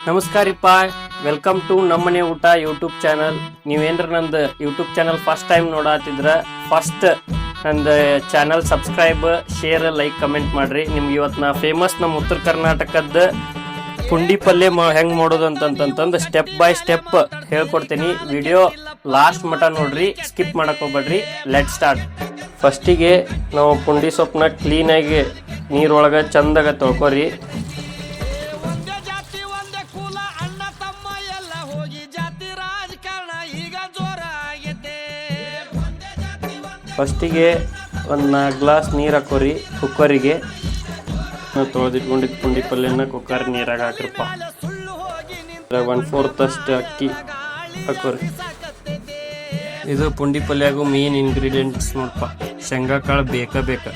ನಮಸ್ಕಾರಿಪ್ಪ, welcome to ನಮ್ಮನೆ ಊಟ YouTube channel. ನೀವೇನ್ರ ನಂದು ಯೂಟ್ಯೂಬ್ ಚಾನಲ್ ಫಸ್ಟ್ ಟೈಮ್ ನೋಡತ್ತಿದ್ರ ಫಸ್ಟ್ ನಂದು channel subscribe, share, like, comment ಮಾಡ್ರಿ. ನಿಮ್ಗೆ ಇವತ್ತು ನಾ ಫೇಮಸ್ ನಮ್ಮ ಉತ್ತರ ಕರ್ನಾಟಕದ ಪುಂಡಿ ಪಲ್ಯ ಹೆಂಗೆ ಮಾಡೋದು ಅಂತಂತಂದು ಸ್ಟೆಪ್ ಬೈ ಸ್ಟೆಪ್ ಹೇಳ್ಕೊಡ್ತೀನಿ. ವಿಡಿಯೋ ಲಾಸ್ಟ್ ಮಟ ನೋಡ್ರಿ, ಸ್ಕಿಪ್ ಮಾಡಕ್ ಹೋಗ್ಬೇಡ್ರಿ. Let start. ಫಸ್ಟಿಗೆ ನಾವು ಪುಂಡಿ ಸೊಪ್ಪನ್ನ ಕ್ಲೀನಾಗಿ ನೀರೊಳಗೆ ಚಂದಾಗ ತೊಳ್ಕೊರಿ. ಫಸ್ಟಿಗೆ ಒಂದು 4 ಗ್ಲಾಸ್ ನೀರು ಹಾಕೋರಿ ಕುಕ್ಕರಿಗೆ. ನಾವು ತೊಳೆದಿಟ್ಕೊಂಡಿದ್ದು ಪುಂಡಿ ಪಲ್ಯನ ಕುಕ್ಕರ್ ನೀರಾಗ ಹಾಕ್ರಪ್ಪ. 1/4 ಅಷ್ಟು ಅಕ್ಕಿ ಹಾಕೋರಿ. ಇದು ಪುಂಡಿ ಪಲ್ಯಾಗು ಮೇನ್ ಇಂಗ್ರೀಡಿಯೆಂಟ್ಸ್ ನೋಡಪ್ಪ, ಶೇಂಗಾ ಕಾಳು ಬೇಕು.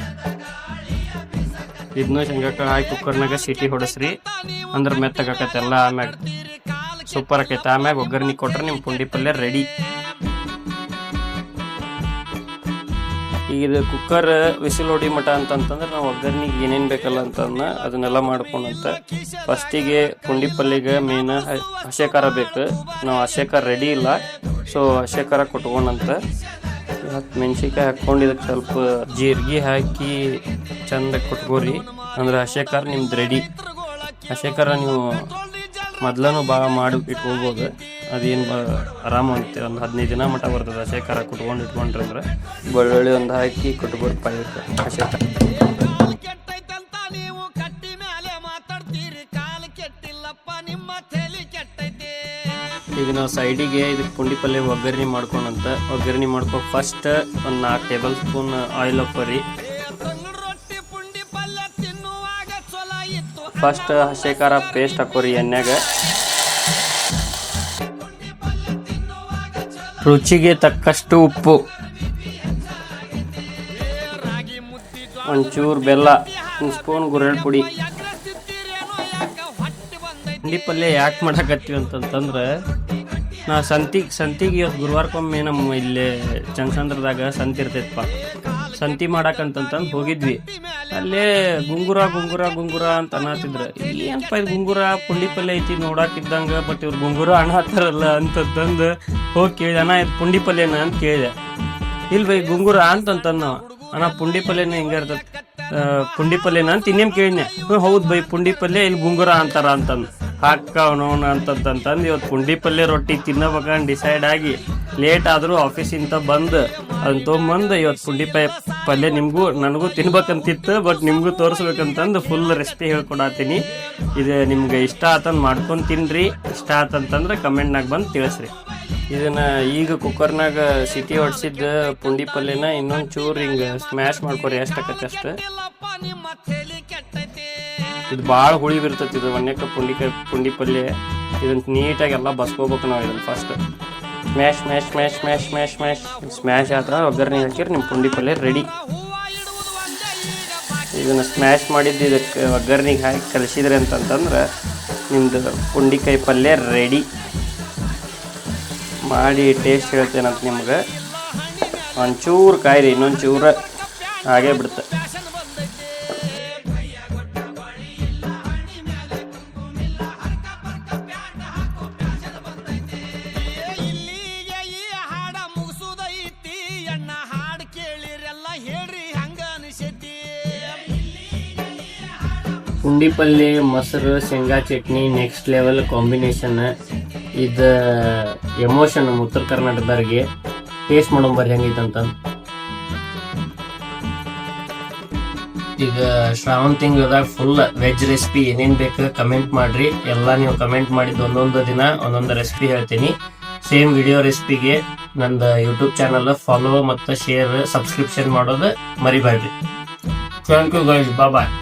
ಇದನ್ನು ಶೇಂಗಾ ಕಾಳು ಹಾಕಿ ಕುಕ್ಕರ್ನಾಗ ಸೀಟಿ ಹೊಡಸ್ರಿ, ಅಂದ್ರೆ ಮೆತ್ತಗಾಕತ್ತೆ ಎಲ್ಲ. ಆಮ್ಯಾಗ ಸೂಪರ್ ಆಕೈತೆ. ಆಮ್ಯಾಗ ಒಗ್ಗರ್ನಿ ಕೊಟ್ರೆ ನಿಮ್ಮ ಪುಂಡಿ ಪಲ್ಯ ರೆಡಿ. ಈಗ ಇದು ಕುಕ್ಕರ್ ವಿಸಿಲ್ ಹೊಡಿ ಮಟ ಅಂತಂತಂದ್ರೆ ನಾವು ಒಗ್ಗರ್ನಿಗೆ ಏನೇನು ಬೇಕಲ್ಲ ಅಂತಂದ್ರೆ ಅದನ್ನೆಲ್ಲ ಮಾಡ್ಕೊಂಡಂತ. ಫಸ್ಟಿಗೆ ಪುಂಡಿ ಪಲ್ಯಗೆ ಮೇನ್ ಹಸೆ ಖಾರ ಬೇಕು. ನಾವು ಹಸೆ ಖಾರ ರೆಡಿ ಇಲ್ಲ, ಸೊ ಹಸೆ ಖಾರ ಕೊಟ್ಕೊಂಡಂತ 10 ಮೆಣಸಿನ್ಕಾಯಿ ಹಾಕ್ಕೊಂಡು ಇದಕ್ಕೆ ಸ್ವಲ್ಪ ಜೀರಿಗೆ ಹಾಕಿ ಚಂದ ಕೊಟ್ಕೋರಿ, ಅಂದ್ರೆ ಹಸೆ ಖಾರ ನಿಮ್ದು ರೆಡಿ. ಹಸೆ ಖಾರ ನೀವು ಮೊದ್ಲೂ ಭಾಳ ಮಾಡಿ ಇಟ್ಕೋಬೋದು, ಅದೇನು ಆರಾಮ ಅಂತೆ. ಒಂದು 15 ದಿನ ಮಟ್ಟ ಬರ್ತದೆ ಹಸೆ ಖಾರ ಕುಟ್ಕೊಂಡು ಇಟ್ಕೊಂಡ್ರೆ. ಅಂದ್ರೆ ಬೆಳ್ಳುಳ್ಳಿ ಒಂದು ಹಾಕಿ ಕುಟ್ಬೋದು ಪಾಯಕ್ಕೆ ಹಸೆ ಖಾರ. ಈಗ ನಾವು ಸೈಡಿಗೆ ಇದಕ್ಕೆ ಪುಂಡಿ ಪಲ್ಯ ಒಗ್ಗರಣೆ ಮಾಡ್ಕೊಂಡಂತ. ಒಗ್ಗರಣೆ ಮಾಡ್ಕೊ ಫಸ್ಟ್ ಒಂದು 4 ಟೇಬಲ್ ಸ್ಪೂನ್ ಆಯಿಲ್ ಹಾಕೋರಿ. ಫಸ್ಟ್ ಹಸೆ ಖಾರ ಪೇಸ್ಟ್ ಹಾಕೋರಿ ಎಣ್ಣೆಗ. ರುಚಿಗೆ ತಕ್ಕಷ್ಟು ಉಪ್ಪು, ಒಂಚೂರು ಬೆಲ್ಲ, 1 ಸ್ಪೂನ್ ಗುರೆಳ್ ಪುಡಿ. ಪುಂಡಿ ಪಲ್ಯ ಯಾಕೆ ಮಾಡಕತ್ತೀವಿ ಅಂತಂತಂದ್ರೆ, ನಾ ಸಂತಿಗೆ ಇವತ್ತು ಗುರುವಾರಕ್ಕೊಮ್ಮೆ ನಮ್ಮ ಇಲ್ಲೇ ಚಂದ್ರದಾಗ ಸಂತಿ ಇರ್ತೈತಪ್ಪ. ಸಂತಿ ಮಾಡಕಂತಂತಂದು ಹೋಗಿದ್ವಿ. ಅಲ್ಲೇ ಗುಂಗುರ ಅಂತ ಅನ್ನತ್ತಿದ್ರು. ಏನಪ್ಪ ಇದು ಗುಂಗುರ ಪುಂಡಿ ಪಲ್ಯ ಐತಿ ನೋಡಾಕಿದ್ದಂಗೆ, ಬಟ್ ಇವ್ರು ಗುಂಗುರ ಅನ್ನತ್ತಾರಲ್ಲ ಅಂತಂದು ಹೋಗಿ ಕೇಳಿದೆ. ಅಣ್ಣ ಇದು ಪುಂಡಿ ಪಲ್ಯನ ಅಂತ ಕೇಳಿದೆ. ಇಲ್ಲ ಬೈ ಗುಂಗುರ ಅಂತಂತಂದು ಅಣ್ಣ ಪುಂಡಿ ಪಲ್ಯನ ಹಿಂಗೆ ಇರ್ತದೆ, ಪುಂಡಿ ಪಲ್ಯನ ಅಂತ ಇನ್ನೇನು ಕೇಳಿದ್ನೆ. ಹೌದು ಬೈ ಪುಂಡಿ ಪಲ್ಯ ಇಲ್ಲಿ ಗುಂಗುರ ಅಂತಾರ ಅಂತಂದು ಹಾಕ ಅವನವನ ಅಂತಂತಂದು ಇವತ್ತು ಪುಂಡಿ ಪಲ್ಯ ರೊಟ್ಟಿ ತಿನ್ನಬೇಕಂದು ಡಿಸೈಡ್ ಆಗಿ ಲೇಟ್ ಆದರೂ ಆಫೀಸಿಂದ ಬಂದು ಅದನ್ನ ತೊಗೊಂಬಂದು ಇವತ್ತು ಪುಂಡಿ ಪಲ್ಯ ನನಗೂ ತಿನ್ಬೇಕಂತಿತ್ತು, ಬಟ್ ನಿಮಗೂ ತೋರಿಸ್ಬೇಕಂತಂದು ಫುಲ್ ರೆಸಿಪಿ ಹೇಳ್ಕೊಡತ್ತೀನಿ. ಇದು ನಿಮ್ಗೆ ಇಷ್ಟ ಆತಂದು ಮಾಡ್ಕೊಂಡು ತಿನ್ನಿರಿ. ಇಷ್ಟ ಆತಂತಂದ್ರೆ ಕಮೆಂಟ್ನಾಗ ಬಂದು ತಿಳಿಸ್ರಿ. ಇದನ್ನು ಈಗ ಕುಕ್ಕರ್ನಾಗ ಸಿಟಿ ಹೊಡ್ಸಿದ್ದು ಪುಂಡಿ ಪಲ್ಯನ ಇನ್ನೊಂದು ಚೂರು ಹಿಂಗೆ ಸ್ಮ್ಯಾಶ್ ಮಾಡ್ಕೊರಿ, ಎಷ್ಟಾಕತ್ತೆ ಅಷ್ಟು. ಇದು ಭಾಳ ಹುಳಿ ಬಿರ್ತೈತಿ. ಇದು ಒಣ್ಣೆಕ್ಕ ಪುಂಡಿ ಪಲ್ಯ ಇದನ್ನು ನೀಟಾಗಿ ಎಲ್ಲ ಬಸ್ಕೋಬೇಕು ನಾವು. ಇದನ್ನು ಫಸ್ಟ್ ಸ್ಮ್ಯಾಶ್ ಆದ್ರೆ ಒಗ್ಗರಣೆ ಹಾಕಿರಿ, ನಿಮ್ಮ ಪುಂಡಿ ಪಲ್ಯ ರೆಡಿ. ಇದನ್ನು ಸ್ಮ್ಯಾಶ್ ಮಾಡಿದ್ದು ಇದಕ್ಕೆ ಒಗ್ಗರಣೆಗೆ ಹಾಕಿ ಕಲಿಸಿದ್ರಿ ಅಂತಂತಂದ್ರೆ ನಿಮ್ಮದು ಪುಂಡಿಕಾಯಿ ಪಲ್ಯ ರೆಡಿ. ಮಾಡಿ ಟೇಸ್ಟ್ ಹೇಳ್ತೇನಂತ ನಿಮ್ಗೆ. ಒಂಚೂರು ಕಾಯಿರಿ, ಇನ್ನೊಂದು ಚೂರು ಹಾಗೇ ಬಿಡುತ್ತೆ. ಪುಂಡಿ ಪಲ್ಯ, ಮೊಸರು, ಶೇಂಗಾ ಚಟ್ನಿ ನೆಕ್ಸ್ಟ್ ಲೆವೆಲ್ ಕಾಂಬಿನೇಷನ್. ಇದು ಎಮೋಷನ್ ನಮ್ಮ ಉತ್ತರ ಕರ್ನಾಟಕದವ್ರಿಗೆ. ಟೇಸ್ಟ್ ಮಾಡೋಂಬರ್ರಿ ಹೆಂಗೈತಂತ. ಈಗ ಶ್ರಾವಣ ತಿಂಗಳದಾಗ ಫುಲ್ ವೆಜ್ ರೆಸಿಪಿ ಏನೇನು ಬೇಕು ಕಮೆಂಟ್ ಮಾಡ್ರಿ. ಎಲ್ಲ ನೀವು ಕಮೆಂಟ್ ಮಾಡಿದ್ದು ಒಂದೊಂದು ದಿನ ಒಂದೊಂದು ರೆಸಿಪಿ ಹೇಳ್ತೀನಿ. ಸೇಮ್ ವಿಡಿಯೋ ರೆಸಿಪಿಗೆ ನಂದು ಯೂಟ್ಯೂಬ್ ಚಾನಲ್ ಫಾಲೋ ಮತ್ತು ಶೇರ್, ಸಬ್ಸ್ಕ್ರಿಪ್ಷನ್ ಮಾಡೋದು ಮರಿಬೇಡ್ರಿ. Thank you guys, bye.